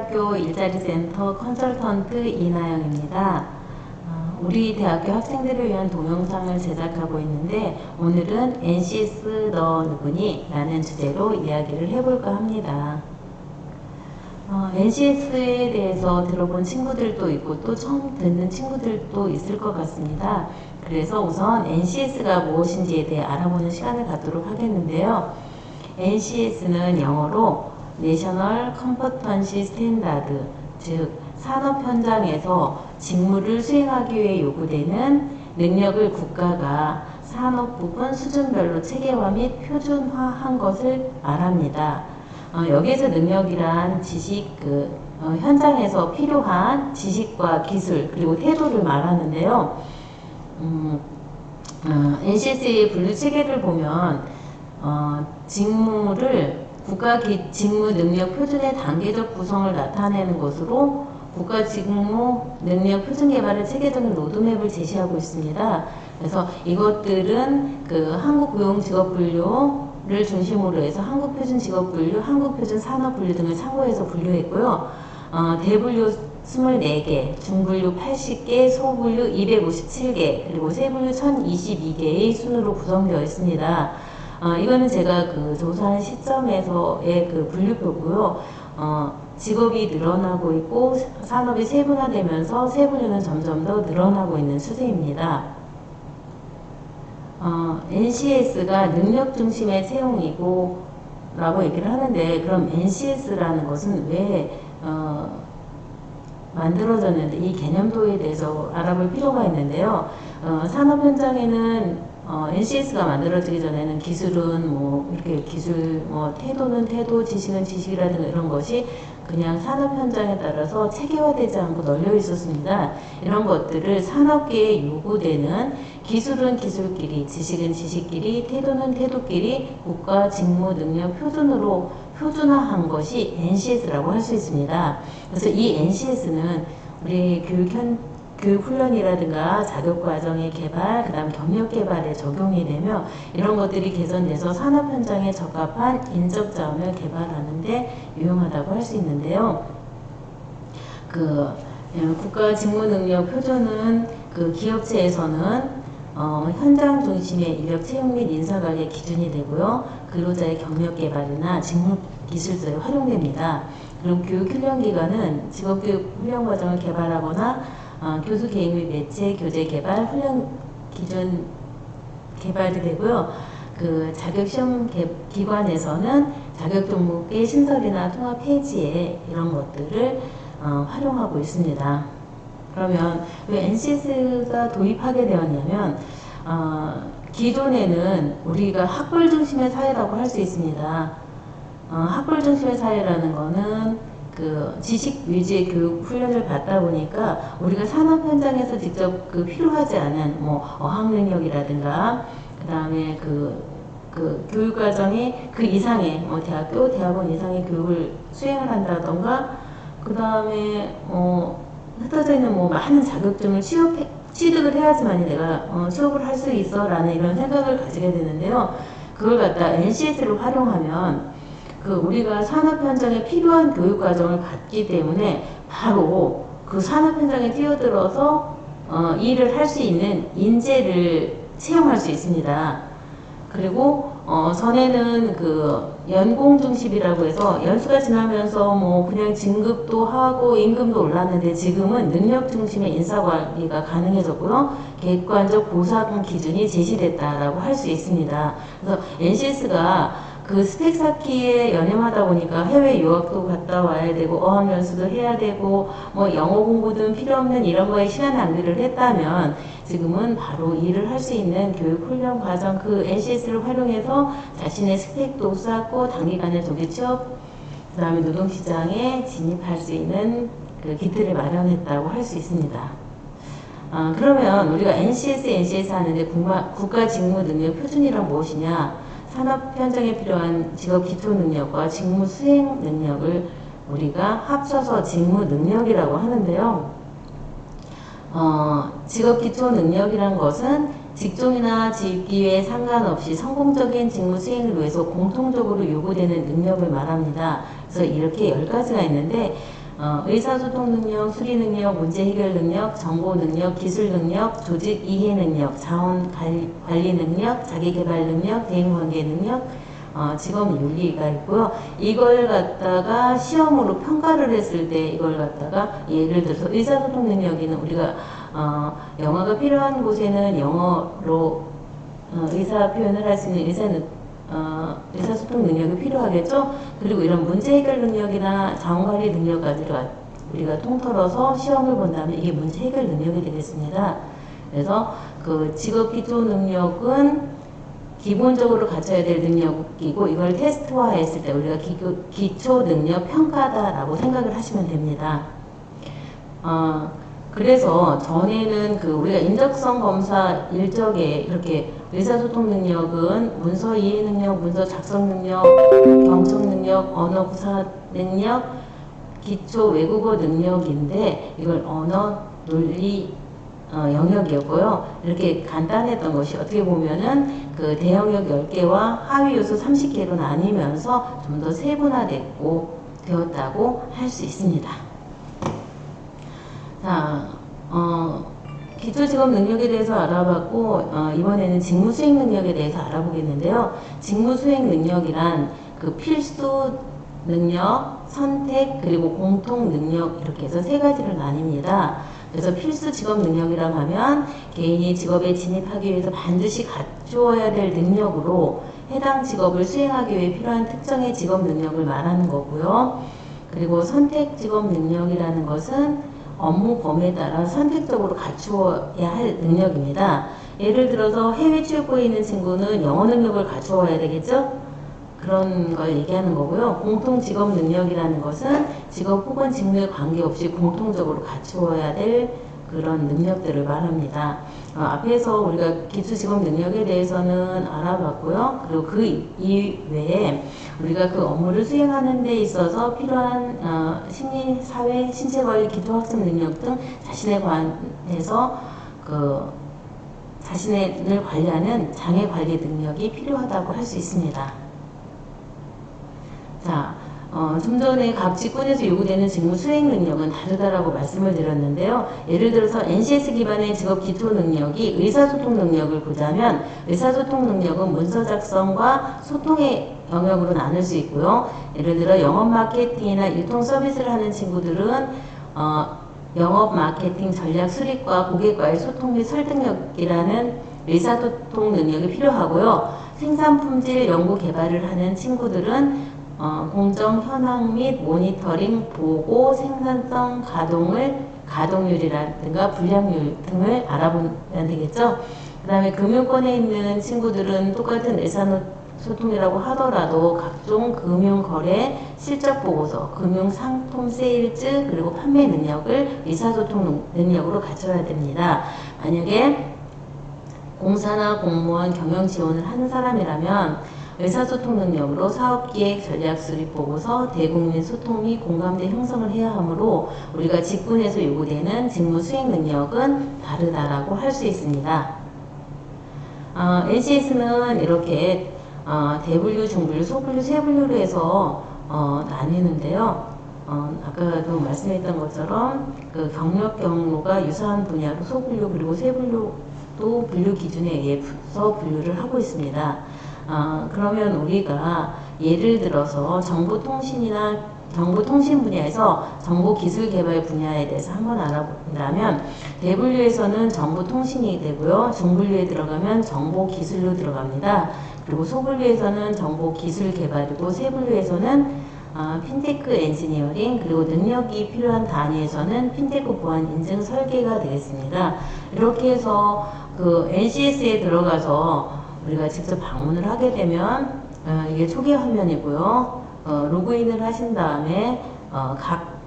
서울대학교 일자리센터 컨설턴트 이나영입니다. 우리 대학교 학생들을 위한 동영상을 제작하고 있는데 오늘은 NCS 너 누구니? 라는 주제로 이야기를 해볼까 합니다. NCS에 대해서 들어본 친구들도 있고 또 처음 듣는 친구들도 있을 것 같습니다. 그래서 우선 NCS가 무엇인지에 대해 알아보는 시간을 갖도록 하겠는데요. NCS는 영어로 National Competency Standard, 즉 산업 현장에서 직무를 수행하기 위해 요구되는 능력을 국가가 산업 부분 수준별로 체계화 및 표준화한 것을 말합니다. 여기에서 능력이란 지식, 현장에서 필요한 지식과 기술 그리고 태도를 말하는데요. NCS의 분류 체계를 보면 직무를 국가 직무 능력 표준의 단계적 구성을 나타내는 것으로 국가 직무 능력 표준 개발의 체계적인 로드맵을 제시하고 있습니다. 그래서 이것들은 한국고용직업분류를 중심으로 해서 한국표준직업분류, 한국표준산업분류 등을 참고해서 분류했고요. 대분류 24개, 중분류 80개, 소분류 257개, 그리고 세분류 1022개의 순으로 구성되어 있습니다. 이거는 제가 조사한 시점에서의 분류표고요. 직업이 늘어나고 있고 산업이 세분화되면서 세분류는 점점 더 늘어나고 있는 추세입니다. NCS가 능력 중심의 채용이고 라고 얘기를 하는데 그럼 NCS라는 것은 왜 만들어졌는데 이 개념도에 대해서 알아볼 필요가 있는데요. 산업 현장에는 NCS가 만들어지기 전에는 기술은 이렇게 태도는 태도, 지식은 지식이라든가 이런 것이 그냥 산업 현장에 따라서 체계화되지 않고 널려 있었습니다. 이런 것들을 산업계에 요구되는 기술은 기술끼리, 지식은 지식끼리, 태도는 태도끼리 국가 직무 능력 표준으로 표준화한 것이 NCS라고 할 수 있습니다. 그래서 이 NCS는 우리 교육훈련이라든가 자격과정의 개발, 그 다음 경력개발에 적용이 되며 이런 것들이 개선돼서 산업 현장에 적합한 인적 자원을 개발하는 데 유용하다고 할 수 있는데요. 국가 직무 능력 표준은 기업체에서는 현장 중심의 인력 채용 및 인사관리의 기준이 되고요. 근로자의 경력 개발이나 직무 기술서에 활용됩니다. 그리고 교육훈련기관은 직업교육 훈련 과정을 개발하거나 교수 개인 및 매체 교재 개발 훈련 기준 개발이 되고요. 자격시험 기관에서는 자격 종목의 신설이나 통합 폐지에 이런 것들을 활용하고 있습니다. 그러면 왜 NCS가 도입하게 되었냐면 기존에는 우리가 학벌 중심의 사회라고 할 수 있습니다. 학벌 중심의 사회라는 거는 지식 위주의 교육 훈련을 받다 보니까 우리가 산업 현장에서 직접 필요하지 않은 어학 능력이라든가 그 다음에 교육 과정이 이상의 대학교, 대학원 이상의 교육을 수행을 한다던가 그 다음에 흩어져 있는 많은 자격증을 취득을 해야지만 내가 취업을 할 수 있어 라는 이런 생각을 가지게 되는데요. 그걸 갖다 NCS를 활용하면 우리가 산업 현장에 필요한 교육 과정을 받기 때문에 바로 산업 현장에 뛰어들어서 일을 할 수 있는 인재를 채용할 수 있습니다. 그리고 전에는 연공 중심이라고 해서 연수가 지나면서 그냥 진급도 하고 임금도 올랐는데 지금은 능력 중심의 인사관리가 가능해졌고요. 객관적 보상 기준이 제시됐다라고 할 수 있습니다. 그래서 NCS가 스펙 쌓기에 연연하다 보니까 해외 유학도 갔다 와야 되고 어학연수도 해야 되고 영어 공부든 필요 없는 이런 거에 시간 낭비를 했다면 지금은 바로 일을 할 수 있는 교육 훈련 과정 NCS를 활용해서 자신의 스펙도 쌓고 단기간에 조기 취업 그 다음에 노동시장에 진입할 수 있는 기틀을 마련했다고 할 수 있습니다. 그러면 우리가 NCS 하는데 국가 직무 능력 표준이란 무엇이냐? 산업 현장에 필요한 직업 기초 능력과 직무 수행 능력을 우리가 합쳐서 직무 능력이라고 하는데요. 직업 기초 능력이란 것은 직종이나 직기에 상관없이 성공적인 직무 수행을 위해서 공통적으로 요구되는 능력을 말합니다. 그래서 이렇게 10가지가 있는데 의사소통 능력, 수리 능력, 문제 해결 능력, 정보 능력, 기술 능력, 조직 이해 능력, 자원 관리 능력, 자기 개발 능력, 대인 관계 능력, 직업 윤리가 있고요. 이걸 갖다가 시험으로 평가를 했을 때 이걸 갖다가 예를 들어서 의사소통 능력에는 우리가 영어가 필요한 곳에는 영어로 의사 표현을 할 수 있는 의사소통 능력이 필요하겠죠. 그리고 이런 문제 해결 능력이나 자원관리 능력까지를 우리가 통틀어서 시험을 본다면 이게 문제 해결 능력이 되겠습니다. 그래서 그 직업 기초 능력은 기본적으로 갖춰야 될 능력이고 이걸 테스트화했을 때 우리가 기초 능력 평가다라고 생각을 하시면 됩니다. 그래서 전에는 그 우리가 인적성 검사 일적에 이렇게 의사소통 능력은 문서 이해 능력, 문서 작성 능력, 경청 능력, 언어 구사 능력, 기초 외국어 능력인데 이걸 언어 논리 영역이었고요. 이렇게 간단했던 것이 어떻게 보면은 그 대영역 10개와 하위 요소 30개로 나뉘면서 좀 더 세분화됐고 되었다고 할 수 있습니다. 자, 기초직업 능력에 대해서 알아봤고 이번에는 직무수행 능력에 대해서 알아보겠는데요. 직무수행 능력이란 그 필수 능력, 선택, 그리고 공통 능력 이렇게 해서 세 가지로 나뉩니다. 그래서 필수 직업 능력이라고 하면 개인이 직업에 진입하기 위해서 반드시 갖추어야 될 능력으로 해당 직업을 수행하기 위해 필요한 특정의 직업 능력을 말하는 거고요. 그리고 선택 직업 능력이라는 것은 업무 범위에 따라 선택적으로 갖추어야 할 능력입니다. 예를 들어서 해외 취업고에 있는 친구는 영어 능력을 갖추어야 되겠죠? 그런 걸 얘기하는 거고요. 공통 직업 능력이라는 것은 직업 혹은 직무에 관계없이 공통적으로 갖추어야 될 그런 능력들을 말합니다. 앞에서 우리가 기초 직업 능력에 대해서는 알아봤고요. 그리고 그 이외에 우리가 그 업무를 수행하는 데 있어서 필요한 심리, 사회, 신체 관리, 기초 학습 능력 등 자신에 관해서 그 자신을 관리하는 장애 관리 능력이 필요하다고 할 수 있습니다. 자, 좀 전에 각 직군에서 요구되는 직무 수행 능력은 다르다라고 말씀을 드렸는데요. 예를 들어서 NCS 기반의 직업 기초 능력이 의사소통 능력을 보자면 의사소통 능력은 문서 작성과 소통의 영역으로 나눌 수 있고요. 예를 들어 영업 마케팅이나 유통 서비스를 하는 친구들은 영업 마케팅 전략 수립과 고객과의 소통 및 설득력이라는 의사소통 능력이 필요하고요. 생산 품질 연구 개발을 하는 친구들은 공정 현황 및 모니터링, 보고, 생산성 가동률이라든가 불량률 등을 알아보면 되겠죠. 그 다음에 금융권에 있는 친구들은 똑같은 의사소통이라고 하더라도 각종 금융거래, 실적보고서, 금융상품 세일즈, 그리고 판매 능력을 의사소통 능력으로 갖춰야 됩니다. 만약에 공사나 공무원 경영 지원을 하는 사람이라면 의사소통 능력으로 사업기획, 전략수립 보고서, 대국민 소통 및 공감대 형성을 해야 하므로 우리가 직군에서 요구되는 직무 수행 능력은 다르다라고 할 수 있습니다. NCS는 이렇게 대분류, 중분류, 소분류, 세분류로 해서 나뉘는데요. 아까도 말씀했던 것처럼 그 경력 경로가 유사한 분야로 소분류 그리고 세분류도 분류 기준에 의해서 분류를 하고 있습니다. 그러면 우리가 예를 들어서 정보통신 분야에서 정보기술 개발 분야에 대해서 한번 알아본다면 대분류에서는 정보통신이 되고요. 중분류에 들어가면 정보기술로 들어갑니다. 그리고 소분류에서는 정보기술 개발이고 세분류에서는 핀테크 엔지니어링 그리고 능력이 필요한 단위에서는 핀테크 보안 인증 설계가 되겠습니다. 이렇게 해서 그 NCS에 들어가서 우리가 직접 방문을 하게 되면 이게 초기 화면이고요. 로그인을 하신 다음에 각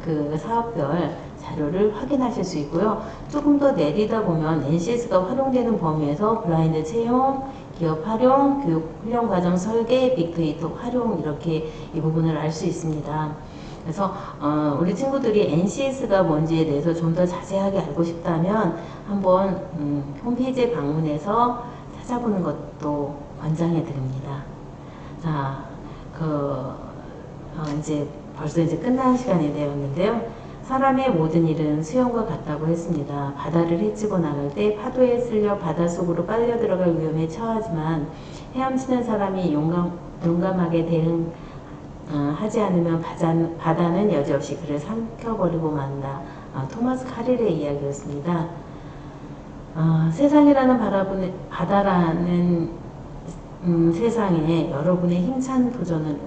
그 사업별 자료를 확인하실 수 있고요. 조금 더 내리다 보면 NCS가 활용되는 범위에서 블라인드 채용, 기업 활용, 교육 훈련 과정 설계, 빅데이터 활용 이렇게 이 부분을 알 수 있습니다. 그래서 우리 친구들이 NCS가 뭔지에 대해서 좀 더 자세하게 알고 싶다면 한번 홈페이지에 방문해서 찾아보는 것도 권장해 드립니다. 자, 이제 벌써 이제 끝날 시간이 되었는데요. 사람의 모든 일은 수영과 같다고 했습니다. 바다를 헤치고 나갈 때 파도에 쓸려 바닷속으로 빨려 들어갈 위험에 처하지만 헤엄치는 사람이 용감하게 대응하지 않으면 바다는 여지없이 그를 삼켜버리고 만다. 토마스 카릴의 이야기였습니다. 세상이라는 바다라는 세상에 여러분의 힘찬 도전을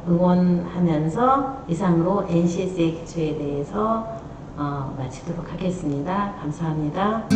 응원하면서 이상으로 NCS의 기초에 대해서 마치도록 하겠습니다. 감사합니다.